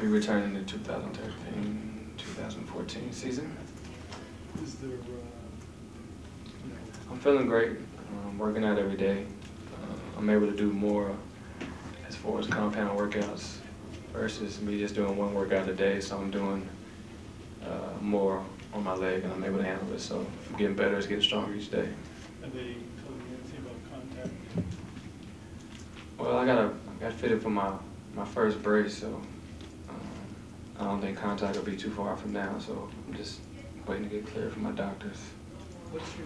be returning the 2013-2014 season. Is there, I'm feeling great. I'm working out every day. I'm able to do more as far as compound workouts versus me just doing one workout a day. So I'm doing more on my leg, and I'm able to handle it. So I'm getting better, it's getting stronger each day. Are they telling you anything about contact? Well, I got fitted for my first brace, so I don't think contact will be too far from now. So I'm just waiting to get cleared from my doctors. What's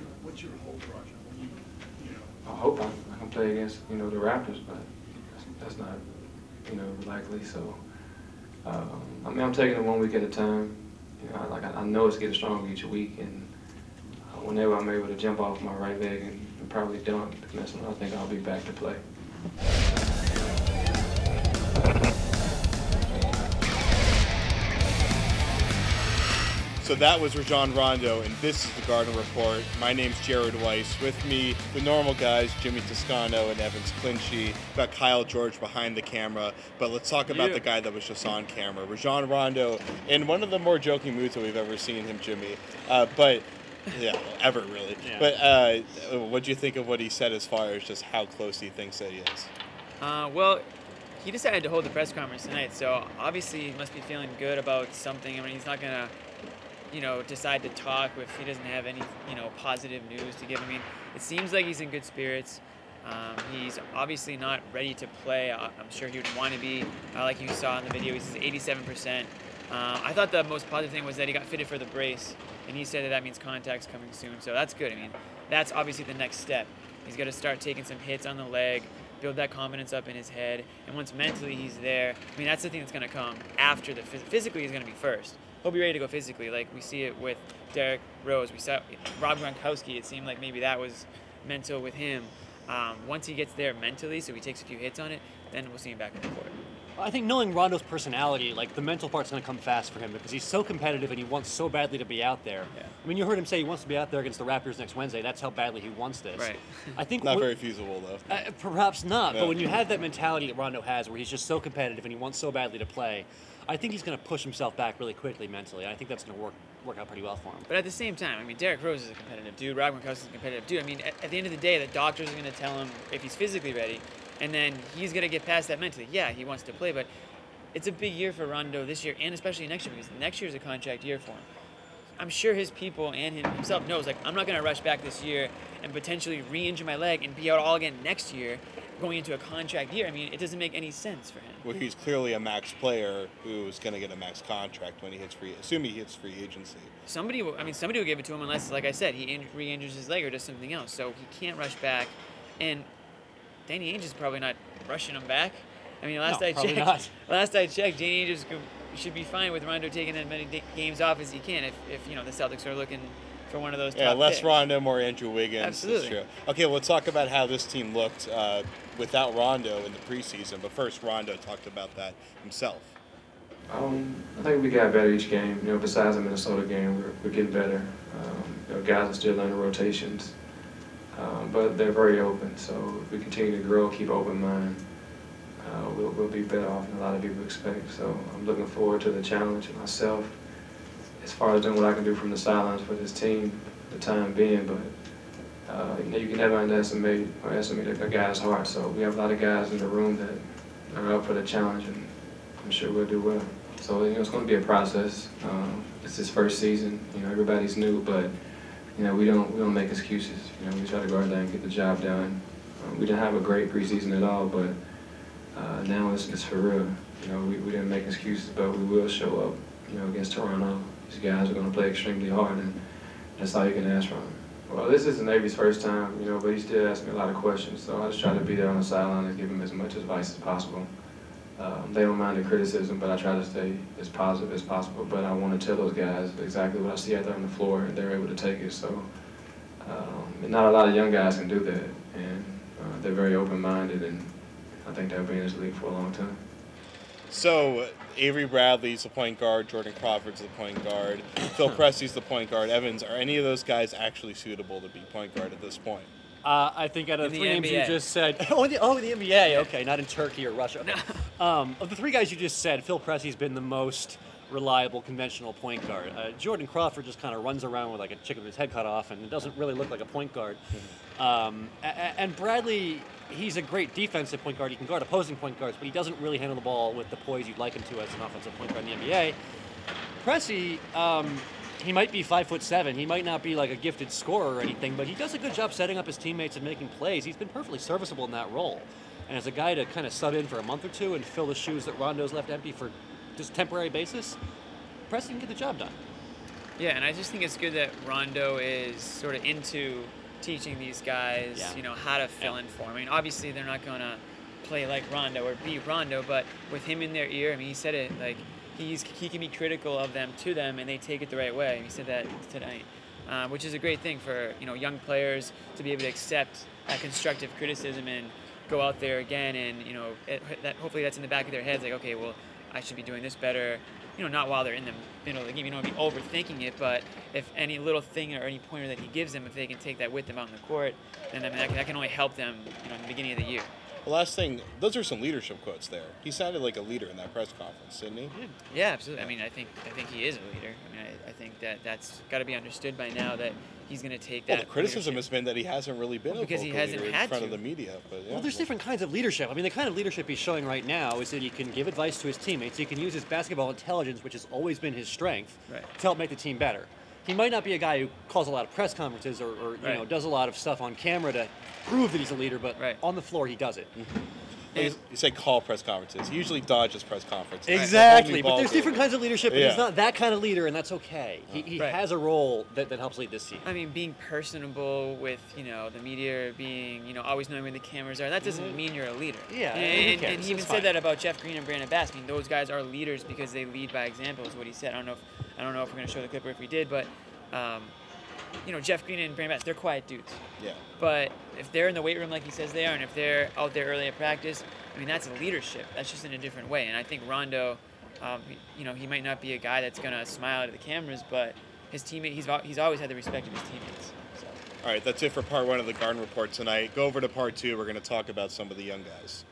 your hope, Rajon? I hope I can play against the Raptors, but that's not likely. So I mean, I'm taking it 1 week at a time. I know it's getting stronger each week, and whenever I'm able to jump off my right leg and probably dunk, that's when I think I'll be back to play. So that was Rajon Rondo, and this is the Garden Report. My name's Jared Weiss. With me, the normal guys, Jimmy Toscano and Evans Clinchy. We've got Kyle George behind the camera, but let's talk about the guy that was just on camera. Rajon Rondo, in one of the more joking moods that we've ever seen him, Jimmy. Ever really. Yeah. But what do you think of what he said as far as just how close he thinks that he is? Well, he decided to hold the press conference tonight, so obviously he must be feeling good about something. I mean, he's not going to decide to talk if he doesn't have any, positive news to give. I mean, it seems like he's in good spirits. He's obviously not ready to play. I'm sure he would want to be. Like you saw in the video, he says 87%. I thought the most positive thing was that he got fitted for the brace, and he said that means contact's coming soon. So that's good. I mean, that's obviously the next step. He's got to start taking some hits on the leg, build that confidence up in his head, and once mentally he's there, I mean, that's the thing that's going to come after the physically is going to be first. He'll be ready to go physically, like we see it with Derrick Rose. We saw Rob Gronkowski. It seemed like maybe that was mental with him. Once he gets there mentally, so he takes a few hits on it, then we'll see him back in the court. I think knowing Rondo's personality, the mental part's going to come fast for him because he's so competitive and he wants so badly to be out there. Yeah. I mean, you heard him say he wants to be out there against the Raptors next Wednesday. That's how badly he wants this. Right. I think not very feasible, though. Perhaps not, No. but when you have that mentality that Rondo has where he's just so competitive and he wants so badly to play, I think he's going to push himself back really quickly mentally. I think that's going to work out pretty well for him. But at the same time, I mean, Derrick Rose is a competitive dude. Rob Gronkowski is a competitive dude. I mean, at the end of the day, the doctors are going to tell him if he's physically ready, and then he's going to get past that mentally. Yeah, he wants to play, but it's a big year for Rondo this year, and especially next year, because next year is a contract year for him. I'm sure his people and himself knows, I'm not going to rush back this year and potentially re-injure my leg and be out all again next year going into a contract year. I mean, it doesn't make any sense for him. Well, he's clearly a max player who's going to get a max contract when he hits assuming he hits free agency. Somebody will give it to him unless, like I said, he re-injures his leg or does something else. So he can't rush back. And Danny Ainge is probably not rushing him back. I mean, last I checked, Danny Ainge should be fine with Rondo taking as many games off as he can if the Celtics are looking for one of those top less picks. Rondo, more Andrew Wiggins. Absolutely. True. Okay, well, let's talk about how this team looked without Rondo in the preseason. But first, Rondo talked about that himself. I think we got better each game. Besides the Minnesota game, we're getting better. Guys are still learning rotations, but they're very open. So if we continue to grow, keep an open mind, we'll be better off than a lot of people expect. So I'm looking forward to the challenge myself as far as doing what I can do from the sidelines for this team for the time being. But you can never underestimate a guy's heart. So we have a lot of guys in the room that are up for the challenge, and I'm sure we'll do well. So it's going to be a process. It's his first season. Everybody's new, but we don't make excuses. We try to go out there and get the job done. We didn't have a great preseason at all, but now it's for real. We didn't make excuses, but we will show up. Against Toronto, these guys are going to play extremely hard, and that's all you can ask from them. Well, this isn't Avery's first time, but he still asks me a lot of questions, so I just try to be there on the sideline and give him as much advice as possible. They don't mind the criticism, but I try to stay as positive as possible. But I want to tell those guys exactly what I see out there on the floor, and they're able to take it. So not a lot of young guys can do that, and they're very open-minded, and I think they'll be in this league for a long time. So Avery Bradley's the point guard, Jordan Crawford's the point guard, Phil Pressey's the point guard. Evans, are any of those guys actually suitable to be point guard at this point? I think out of In the the three names you NBA. just said, in the NBA, okay, not in Turkey or Russia. Of the three guys you just said, Phil Pressey's been the most reliable, conventional point guard. Jordan Crawford just kind of runs around with like a chicken with his head cut off, and it doesn't really look like a point guard. And Bradley, he's a great defensive point guard. He can guard opposing point guards, but he doesn't really handle the ball with the poise you'd like him to as an offensive point guard in the NBA. Pressey, he might be 5'7". He might not be like a gifted scorer or anything, but he does a good job setting up his teammates and making plays. He's been perfectly serviceable in that role. And as a guy to kind of sub in for a month or two and fill the shoes that Rondo's left empty for just a temporary basis, Pressey can get the job done. Yeah, and I just think it's good that Rondo is sort of into teaching these guys, how to fill in for him. I mean, obviously they're not going to play like Rondo or be Rondo, but with him in their ear, I mean, he said it, like, he can be critical of them to them, and they take it the right way. He said that tonight, which is a great thing for young players to be able to accept that constructive criticism and go out there again, and that hopefully that's in the back of their heads, like, okay, well, I should be doing this better. Not while they're in the middle of the game. You don't want to be overthinking it, but if any little thing or any pointer that he gives them, if they can take that with them out in the court, then I mean, that can only help them, in the beginning of the year. The last thing, those are some leadership quotes there. He sounded like a leader in that press conference, didn't he? Yeah, absolutely. I mean, I think he is a leader. I mean, I think that's got to be understood by now that he's going to take that. Well, the criticism leadership. has been that he hasn't really been Because a he vocal hasn't leader had in front to. of the media. But yeah. Well, there's different kinds of leadership. I mean, the kind of leadership he's showing right now is that he can give advice to his teammates. He can use his basketball intelligence, which has always been his strength, Right. to help make the team better. He might not be a guy who calls a lot of press conferences or Right. does a lot of stuff on camera to prove that he's a leader, but Right. on the floor he does it. You say call press conferences. He usually dodges press conferences. Exactly, It's a whole new but there's ballgame. different kinds of leadership, and Yeah. he's not that kind of leader, and that's okay. He Right. has a role that helps lead this team. I mean, being personable with the media, being always knowing where the cameras are. That doesn't mean you're a leader. Yeah, who and cares? he even It's said fine. that about Jeff Green and Brandon Bass. I mean, those guys are leaders because they lead by example. Is what he said. I don't know if we're going to show the clip or if we did, but Jeff Green and Brandon Bass, they're quiet dudes. Yeah. But if they're in the weight room like he says they are, and if they're out there early at practice, I mean, that's leadership. That's just in a different way. And I think Rondo, he might not be a guy that's going to smile at the cameras, but his teammate, he's always had the respect of his teammates. So. All right, that's it for part one of the Garden Report tonight. Go over to part two. We're going to talk about some of the young guys.